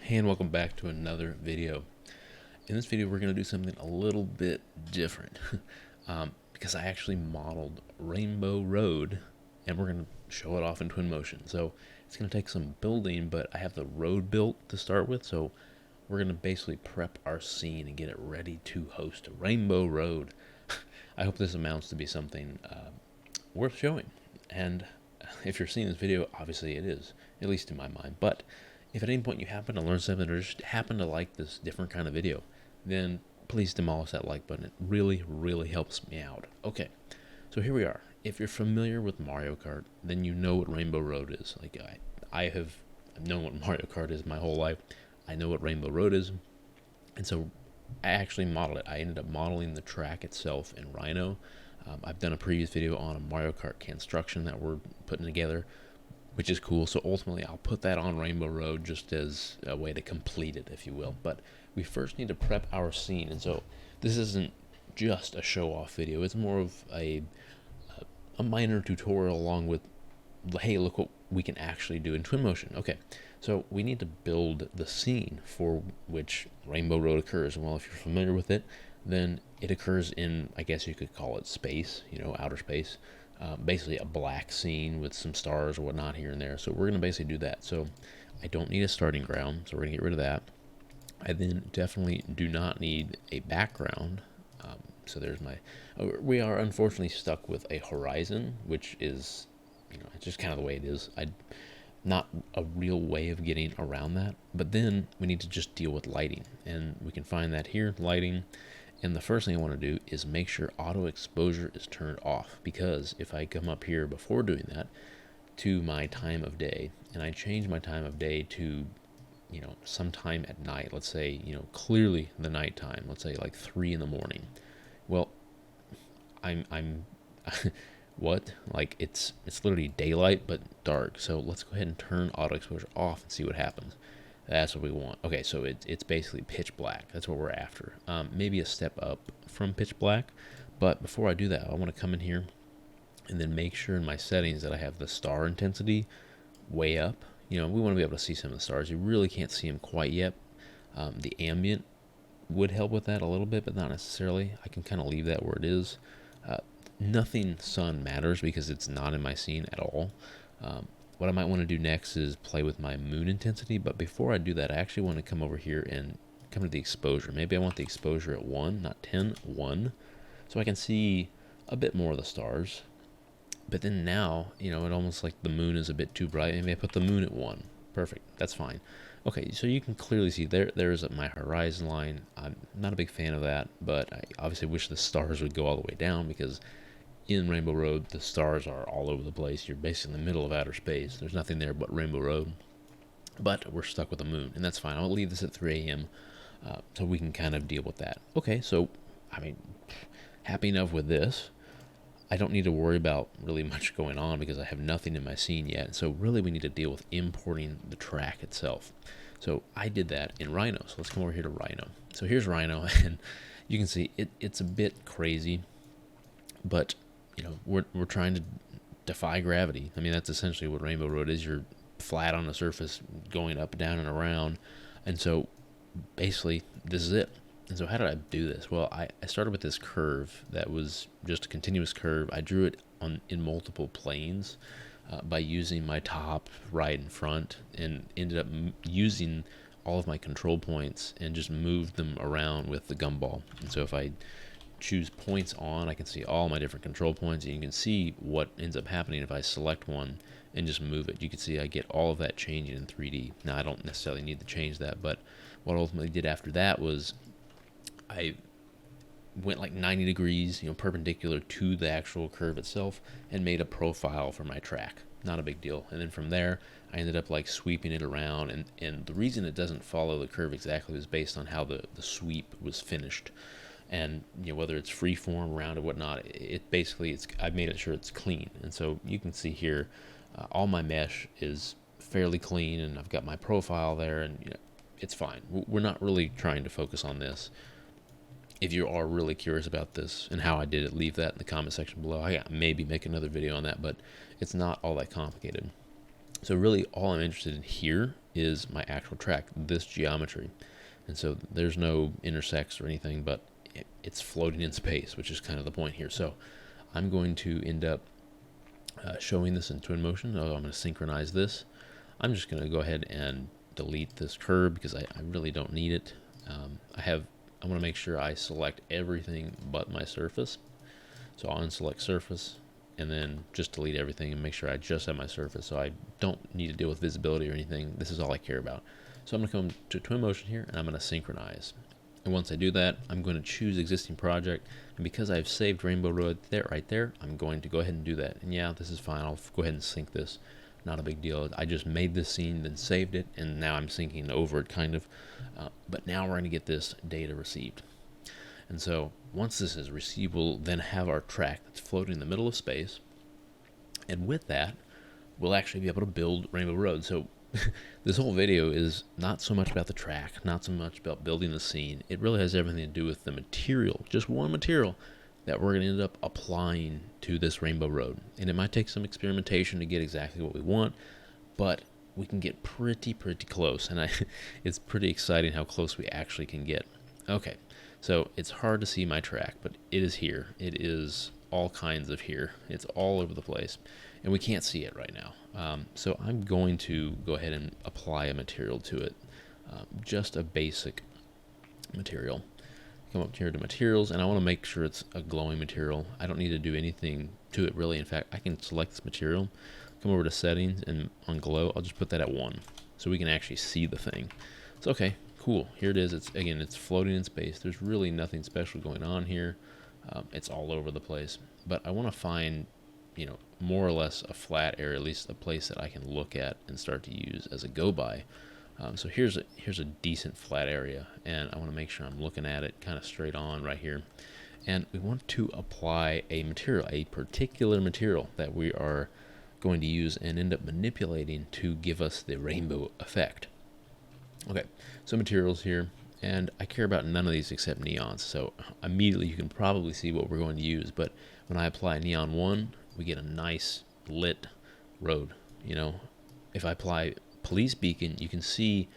Hey, and welcome back to another video. In this video we're going to do something a little bit different because I actually modeled Rainbow Road and we're going to show it off in Twinmotion. So it's going to take some building, but I have the road built to start with, so we're going to basically prep our scene and get it ready to host Rainbow Road. I hope this amounts to be something worth showing, and if you're seeing this video, obviously it is, at least in my mind. But if at any point you happen to learn something or just happen to like this different kind of video, then please demolish that like button. It really, really helps me out. Okay, so here we are. If you're familiar with Mario Kart, then you know what Rainbow Road is. Like I have known what Mario Kart is my whole life. I know what Rainbow Road is, and so I actually modeled it. I ended up modeling the track itself in Rhino. I've done a previous video on a Mario Kart construction that we're putting together, which is cool. So ultimately I'll put that on Rainbow Road just as a way to complete it, if you will. But we first need to prep our scene, and so this isn't just a show-off video. It's more of a minor tutorial along with, hey, look what we can actually do in Twinmotion. Okay, so we need to build the scene for which Rainbow Road occurs. And well, if you're familiar with it, then it occurs in, I guess you could call it space, outer space. Basically a black scene with some stars or whatnot here and there. So we're going to basically do that. So I don't need a starting ground, so we're going to get rid of that. I then definitely do not need a background. So there's my, we are unfortunately stuck with a horizon, which is, it's just kind of the way it is. Not a real way of getting around that. But then we need to just deal with lighting, and we can find that here, lighting. And the first thing I want to do is make sure auto exposure is turned off, because if I come up here before doing that to my time of day, and I change my time of day to, sometime at night, let's say, clearly the nighttime, let's say like 3 in the morning. Well, I'm what? Like it's literally daylight but dark. So let's go ahead and turn auto exposure off and see what happens. That's what we want. Okay, so it's basically pitch black. That's what we're after. Maybe a step up from pitch black. But before I do that, I want to come in here and then make sure in my settings that I have the star intensity way up. We want to be able to see some of the stars. You really can't see them quite yet. The ambient would help with that a little bit, but not necessarily. I can kind of leave that where it is. Nothing sun matters because it's not in my scene at all. What I might want to do next is play with my moon intensity, but before I do that, I actually want to come over here and come to the exposure. Maybe I want the exposure at 1, not 10, 1, so I can see a bit more of the stars. But then now, it almost like the moon is a bit too bright. Maybe I put the moon at 1. Perfect, that's fine. Okay, so you can clearly see there's my horizon line. I'm not a big fan of that, but I obviously wish the stars would go all the way down, because in Rainbow Road, the stars are all over the place. You're basically in the middle of outer space. There's nothing there but Rainbow Road. But we're stuck with the moon, and that's fine. I'll leave this at 3 a.m. So we can kind of deal with that. Okay, so, happy enough with this. I don't need to worry about really much going on because I have nothing in my scene yet. So really we need to deal with importing the track itself. So I did that in Rhino. So let's come over here to Rhino. So here's Rhino, and you can see it's a bit crazy, but we're trying to defy gravity. That's essentially what Rainbow Road is. You're flat on the surface going up, down, and around. And so basically this is it. And so how did I do this? Well, I started with this curve that was just a continuous curve. I drew it in multiple planes by using my top, right, and front, and ended up using all of my control points and just moved them around with the gumball. And so if I choose points on, I can see all my different control points, and you can see what ends up happening if I select one and just move it. You can see I get all of that changing in 3D. Now I don't necessarily need to change that, but what I ultimately did after that was I went like 90 degrees, perpendicular to the actual curve itself, and made a profile for my track. Not a big deal. And then from there, I ended up like sweeping it around, and the reason it doesn't follow the curve exactly is based on how the sweep was finished. And whether it's freeform, round, or whatnot, I've made it sure it's clean. And so you can see here, all my mesh is fairly clean, and I've got my profile there, and it's fine. We're not really trying to focus on this. If you are really curious about this and how I did it, leave that in the comment section below. I maybe make another video on that, but it's not all that complicated. So really all I'm interested in here is my actual track, this geometry. And so there's no intersects or anything, but it's floating in space, which is kind of the point here. So I'm going to end up showing this in Twinmotion. I'm going to synchronize this. I'm just going to go ahead and delete this curve because I really don't need it. I want to make sure I select everything but my surface. So I'll unselect surface and then just delete everything and make sure I just have my surface, so I don't need to deal with visibility or anything. This is all I care about. So I'm going to come to Twinmotion here and I'm going to synchronize. And once I do that, I'm going to choose existing project, and because I've saved Rainbow Road there, right there, I'm going to go ahead and do that. And yeah, this is fine. I'll go ahead and sync this. Not a big deal. I just made this scene, then saved it, and now I'm syncing over it, kind of. But now we're going to get this data received. And so once this is received, we'll then have our track that's floating in the middle of space. And with that, we'll actually be able to build Rainbow Road. So this whole video is not so much about the track, not so much about building the scene. It really has everything to do with the material, just one material that we're going to end up applying to this Rainbow Road. And it might take some experimentation to get exactly what we want, but we can get pretty close. And it's pretty exciting how close we actually can get. Okay, so it's hard to see my track, but it is here. It is all kinds of here. It's all over the place, and we can't see it right now. So I'm going to go ahead and apply a material to it, just a basic material. Come up here to materials, and I want to make sure it's a glowing material. I don't need to do anything to it really. In fact, I can select this material, come over to settings, and on glow, I'll just put that at 1 so we can actually see the thing. So okay, cool. Here it is. It's floating in space. There's really nothing special going on here. It's all over the place, but I want to find, more or less a flat area, at least a place that I can look at and start to use as a go-by. So here's a decent flat area, and I want to make sure I'm looking at it kind of straight on right here. And we want to apply a material, a particular material that we are going to use and end up manipulating to give us the rainbow effect. Okay, so materials here, and I care about none of these except neons. So immediately you can probably see what we're going to use, but when I apply neon 1, we get a nice lit road. If I apply police beacon, you can see,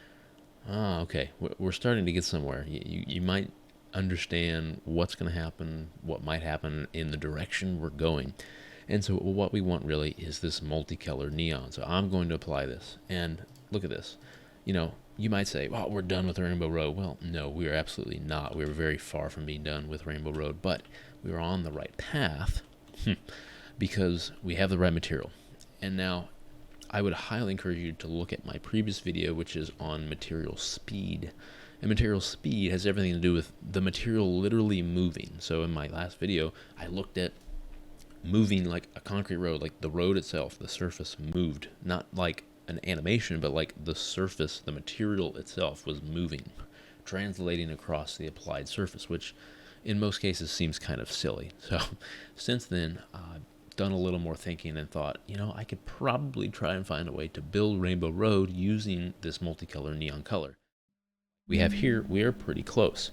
okay, we're starting to get somewhere. You might understand what's going to happen, what might happen in the direction we're going. And so what we want really is this multicolored neon. So I'm going to apply this, and look at this. You might say, well, we're done with Rainbow Road. Well, no, we are absolutely not. We're very far from being done with Rainbow Road, but we are on the right path because we have the right material. And now I would highly encourage you to look at my previous video, which is on material speed. And material speed has everything to do with the material literally moving. So in my last video, I looked at moving like a concrete road, like the road itself, the surface moved, not like an animation, but like the surface, the material itself was moving, translating across the applied surface, which in most cases seems kind of silly. So since then, I've done a little more thinking and thought, I could probably try and find a way to build Rainbow Road using this multicolor neon color. We have here, we are pretty close,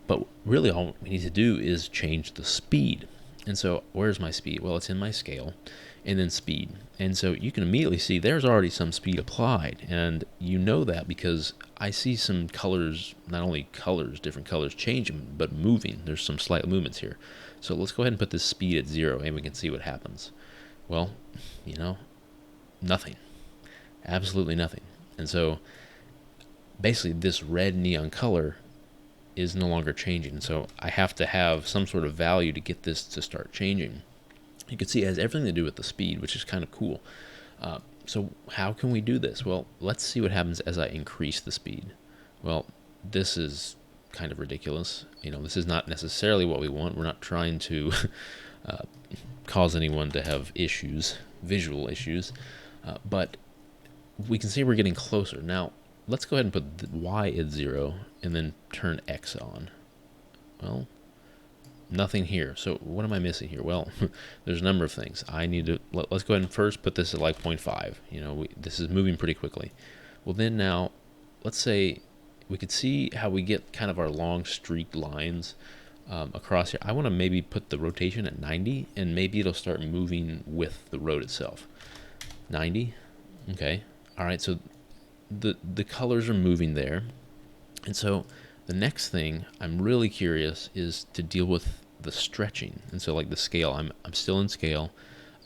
but really all we need to do is change the speed. And so where's my speed? Well, it's in my scale, and then speed. And so you can immediately see there's already some speed applied, and you know that because I see some colors, not only colors, different colors changing, but moving. There's some slight movements here. So let's go ahead and put this speed at 0, and we can see what happens. Well, nothing. Absolutely nothing. And so basically this red neon color is no longer changing. So I have to have some sort of value to get this to start changing. You can see it has everything to do with the speed, which is kind of cool. So how can we do this? Well, let's see what happens as I increase the speed. Well, this is kind of ridiculous. This is not necessarily what we want. We're not trying to cause anyone to have issues, visual issues, but we can see we're getting closer. Now, let's go ahead and put the Y at 0 and then turn X on. Well, nothing here. So what am I missing here? Well, there's a number of things. I need to, let's go ahead and first put this at like 0.5. This is moving pretty quickly. Well, then now, let's say we could see how we get kind of our long streaked lines across here. I want to maybe put the rotation at 90, and maybe it'll start moving with the road itself. 90. Okay. All right. So the colors are moving there. And so the next thing I'm really curious is to deal with the stretching. And so like the scale, I'm still in scale.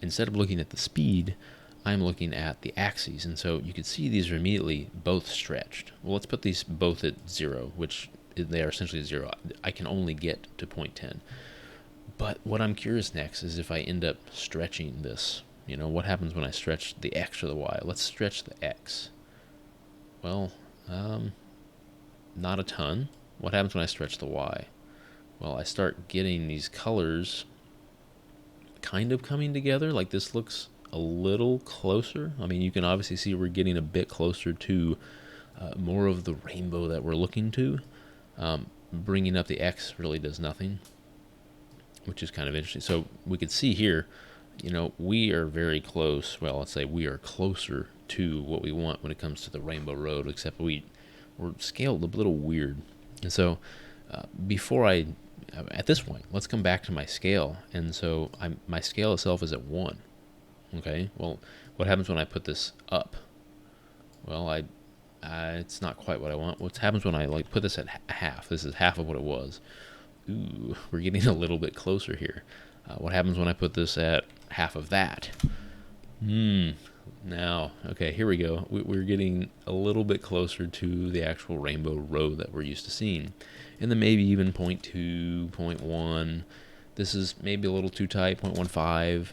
Instead of looking at the speed, I'm looking at the axes. And so you can see these are immediately both stretched. Well, let's put these both at 0, which they are essentially 0. I can only get to 0.10. But what I'm curious next is if I end up stretching this. You know, what happens when I stretch the X or the Y? Let's stretch the X. Well, not a ton. What happens when I stretch the Y? Well, I start getting these colors kind of coming together. Like this looks a little closer. I mean, you can obviously see we're getting a bit closer to more of the rainbow that we're looking to. Bringing up the X really does nothing, which is kind of interesting. So we can see here, you know, we are very close. Well, let's say we are closer to what we want when it comes to the rainbow road, except we're scaled a little weird. And so at this point, let's come back to my scale. And so my scale itself is at 1. Okay, well, what happens when I put this up? Well, it's not quite what I want. What happens when I like put this at half? This is half of what it was. Ooh, we're getting a little bit closer here. What happens when I put this at half of that? Now, okay, here we go. We're getting a little bit closer to the actual rainbow road that we're used to seeing. And then maybe even 0.2, 0.1. This is maybe a little too tight, 0.15.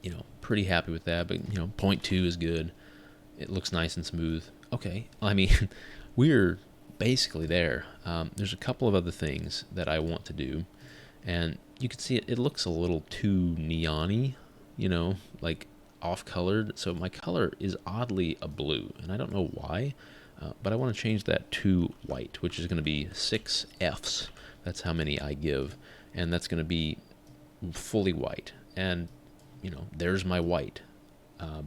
You know, pretty happy with that, but, you know, 0.2 is good. It looks nice and smooth. Okay, I mean, we're basically there. There's a couple of other things that I want to do, and you can see it looks a little too neon-y, you know, like off-colored. So my color is oddly a blue, and I don't know why, but I want to change that to white, which is going to be 6 Fs. That's how many I give, and that's going to be fully white. And, you know, there's my white.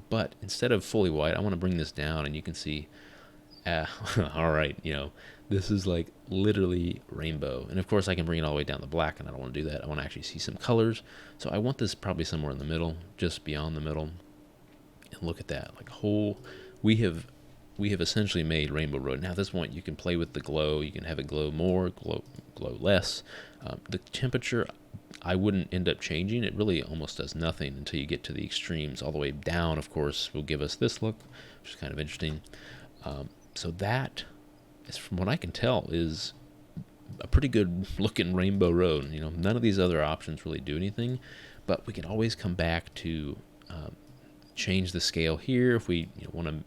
But instead of fully white, I want to bring this down, and you can see, all right, you know, this is like literally rainbow. And of course I can bring it all the way down to black, and I don't want to do that. I want to actually see some colors. So I want this probably somewhere in the middle, just beyond the middle. And look at that, like we have essentially made Rainbow Road. Now at this point you can play with the glow. You can have it glow more, glow less. The temperature, I wouldn't end up changing. It really almost does nothing until you get to the extremes. All the way down, of course, will give us this look, which is kind of interesting. So that, from what I can tell, is a pretty good looking rainbow road. You know, none of these other options really do anything, but we can always come back to change the scale here if we want to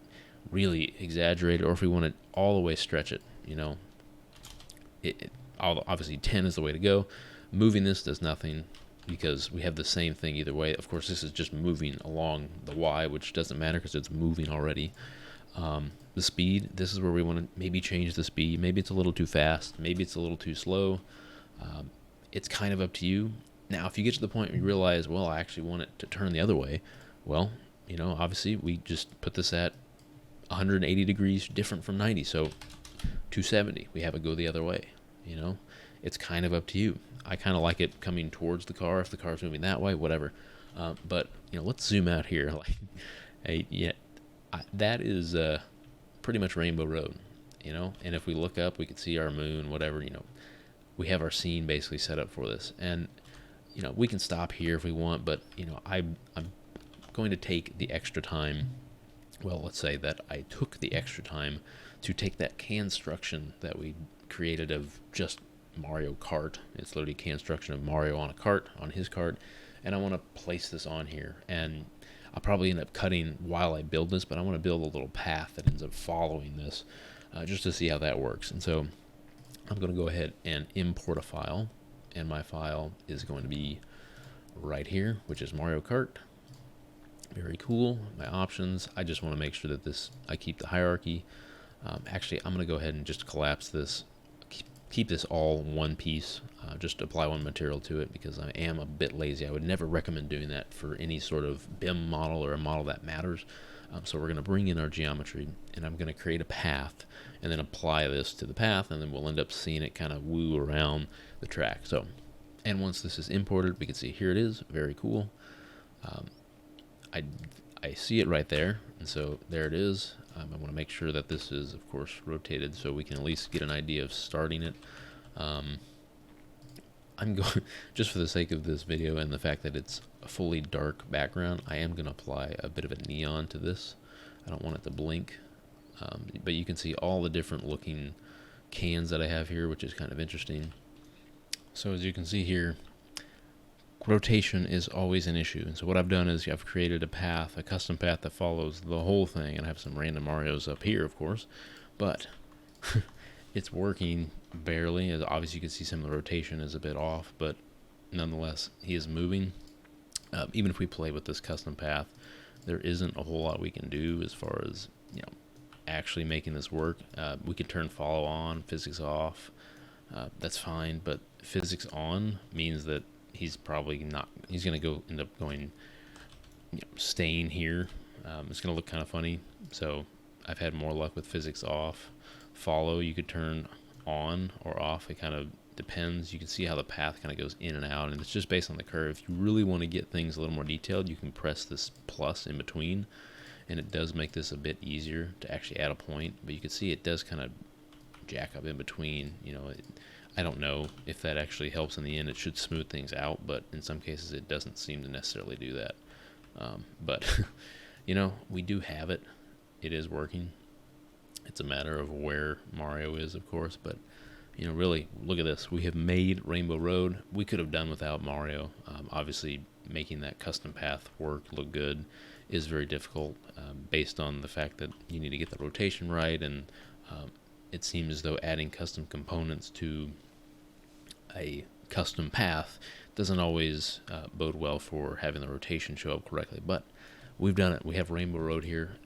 really exaggerate it, or if we want to all the way stretch it. You know, obviously 10 is the way to go. Moving this does nothing because we have the same thing either way. Of course, this is just moving along the Y, which doesn't matter because it's moving already. The speed, this is where we want to maybe change the speed. Maybe it's a little too fast. Maybe it's a little too slow. It's kind of up to you. Now, if you get to the point where you realize, well, I actually want it to turn the other way, well, you know, obviously we just put this at 180 degrees different from 90. So 270, we have it go the other way. You know, it's kind of up to you. I kind of like it coming towards the car. If the car's moving that way, whatever. But, you know, let's zoom out here. Like, that is pretty much Rainbow Road, you know. And if we look up, we can see our moon, whatever, you know. We have our scene basically set up for this. And, you know, we can stop here if we want, but, you know, I'm going to take the extra time. Well, let's say that I took the extra time to take that construction that we created of just Mario Kart. It's literally construction of Mario on a cart, on his cart, and I want to place this on here. And I'll probably end up cutting while I build this, but I want to build a little path that ends up following this, just to see how that works. And so I'm going to go ahead and import a file, and my file is going to be right here, which is Mario Kart. Very cool. My options, I just want to make sure that I keep the hierarchy. Actually, I'm going to go ahead and just collapse this, keep this all one piece, just apply one material to it because I am a bit lazy. I would never recommend doing that for any sort of BIM model or a model that matters. So we're going to bring in our geometry, and I'm going to create a path and then apply this to the path, and then we'll end up seeing it kind of woo around the track. So, and once this is imported, we can see here it is. Very cool. I see it right there, and so there it is. I want to make sure that this is, of course, rotated so we can at least get an idea of starting it. I'm going, just for the sake of this video and the fact that it's a fully dark background, I am going to apply a bit of a neon to this. I don't want it to blink, but you can see all the different looking cans that I have here, which is kind of interesting. So as you can see here, rotation is always an issue. And so what I've done is I've created a path, a custom path that follows the whole thing, and I have some random Marios up here, of course, but it's working barely. As obviously you can see some of the rotation is a bit off, but nonetheless he is moving. Even if we play with this custom path, there isn't a whole lot we can do as far as, you know, actually making this work. We could turn follow on, physics off. That's fine, but physics on means that he's probably not, he's going to end up going, you know, staying here. It's going to look kind of funny. So I've had more luck with physics off. Follow, you could turn on or off. It kind of depends. You can see how the path kind of goes in and out, and it's just based on the curve. If you really want to get things a little more detailed, you can press this plus in between, and it does make this a bit easier to actually add a point. But you can see it does kind of jack up in between. You know, I don't know if that actually helps in the end. It should smooth things out, but in some cases it doesn't seem to necessarily do that. But you know, we do have it. It is working. It's a matter of where Mario is, of course, but you know, really, look at this. We have made Rainbow Road. We could have done without Mario. Obviously, making that custom path work, look good, is very difficult based on the fact that you need to get the rotation right, and it seems as though adding custom components to a custom path doesn't always bode well for having the rotation show up correctly, but we've done it. We have Rainbow Road here.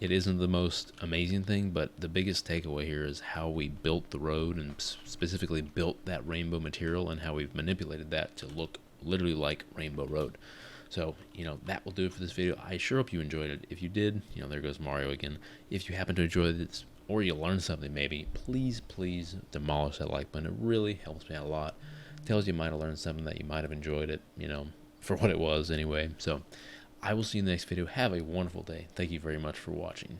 It isn't the most amazing thing, but the biggest takeaway here is how we built the road, and specifically built that rainbow material, and how we've manipulated that to look literally like Rainbow Road. So, you know, that will do it for this video. I sure hope you enjoyed it. If you did, you know, there goes Mario again. If you happen to enjoy this, or you learned something maybe, please demolish that like button. It really helps me out a lot. Tells you might have learned something, that you might have enjoyed it, you know, for what it was anyway. So I will see you in the next video. Have a wonderful day. Thank you very much for watching.